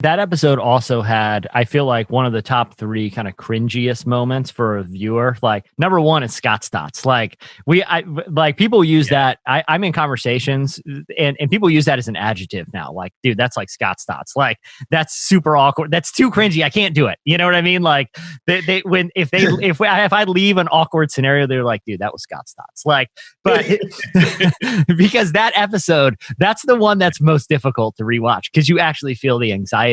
That episode also had, I feel like, one of the top 3 kind of cringiest moments for a viewer. Like, number 1 is Scott Stotts. Like, people use that. I'm in conversations and people use that as an adjective now. Like, dude, that's like Scott Stotts. Like, that's super awkward. That's too cringy. I can't do it. You know what I mean? Like, if I leave an awkward scenario, they're like, dude, that was Scott Stotts. Like, but because that episode, that's the one that's most difficult to rewatch because you actually feel the anxiety.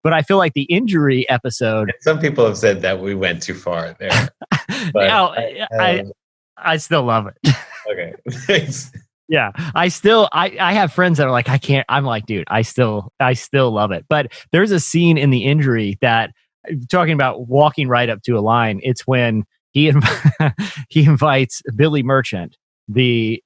But I feel like the injury episode. Some people have said that we went too far there. But no, I still love it. Okay, thanks. Yeah, I have friends that are like, I can't. I'm like, dude, I still love it. But there's a scene in the injury that, talking about walking right up to a line. It's when he invites Billy Merchant, the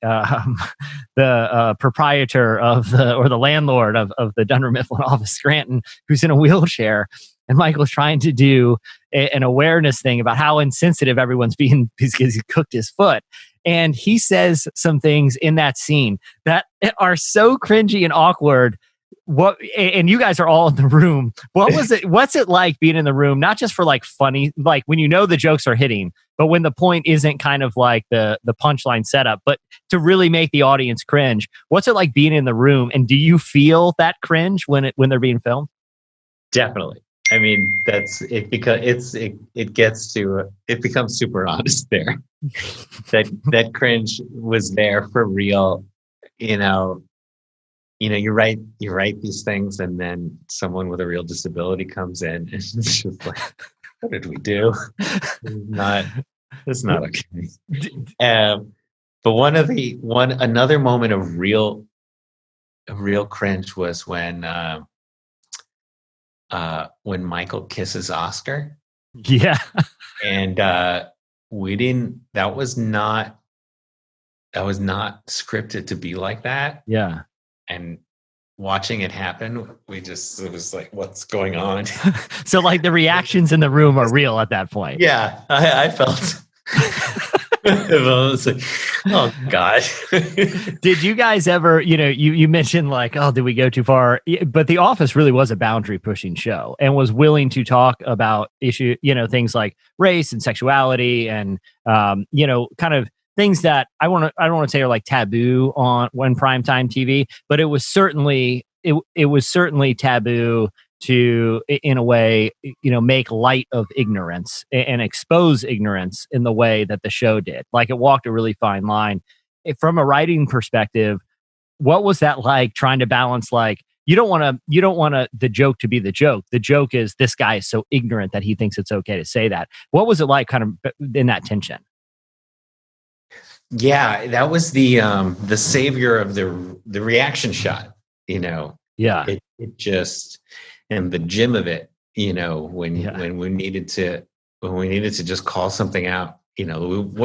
proprietor of the landlord of the Dunder Mifflin office, Scranton, who's in a wheelchair, and Michael's trying to do an awareness thing about how insensitive everyone's being because he cooked his foot. And he says some things in that scene that are so cringy and awkward. And you guys are all in the room. What's it like being in the room, not just for like funny, like when you know the jokes are hitting, but when the point isn't kind of like the punchline setup, but to really make the audience cringe? What's it like being in the room? And do you feel that cringe when they're being filmed? Definitely. I mean, that's it, because it becomes super honest there. that cringe was there for real. You write these things, and then someone with a real disability comes in, and it's just like, what did we do? It's not okay. But another moment of real cringe was when Michael kisses Oscar. Yeah. And that was not scripted to be like that. Yeah. And watching it happen, it was like, what's going on? So like the reactions in the room are real at that point. Yeah, I felt. I was like, oh God. Did you guys ever, you mentioned like, oh, did we go too far? But The Office really was a boundary pushing show and was willing to talk about things like race and sexuality and, kind of things that I don't want to say are like taboo when primetime TV, but it was certainly taboo to, in a way, make light of ignorance and expose ignorance in the way that the show did. Like, it walked a really fine line. From a writing perspective, what was that like, trying to balance, like, you don't want the joke to be the joke. The joke is, this guy is so ignorant that he thinks it's okay to say that. What was it like kind of in that tension? Yeah, that was the savior of the reaction shot, Yeah. It just, and the gym of it, when we needed to just call something out, we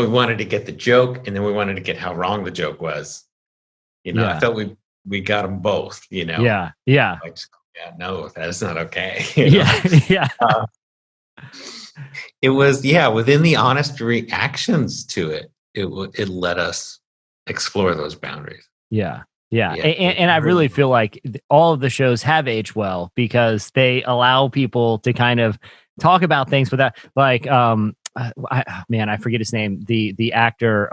wanted to get the joke, and then we wanted to get how wrong the joke was. I felt we got them both, Yeah. Like, no, that is not okay. Yeah. It was, within the honest reactions to it, it let us explore those boundaries. Yeah. And I really feel like all of the shows have aged well because they allow people to kind of talk about things without, like, I forget his name, the actor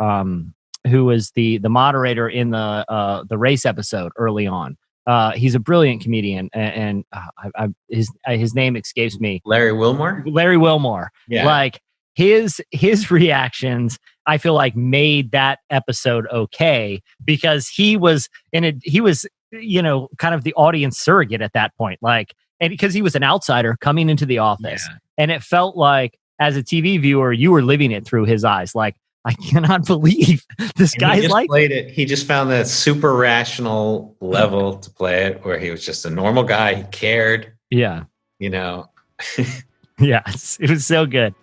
who was the moderator in the race episode early on. He's a brilliant comedian, and his name escapes me. Larry Wilmore. Yeah. Like, his reactions, I feel like, made that episode okay because he was kind of the audience surrogate at that point. Like, and because he was an outsider coming into the office, and it felt like, as a TV viewer, you were living it through his eyes. Like, I cannot believe this guy's like played it. He just found that super rational level to play it, where he was just a normal guy. He cared. Yeah. Yeah, it was so good.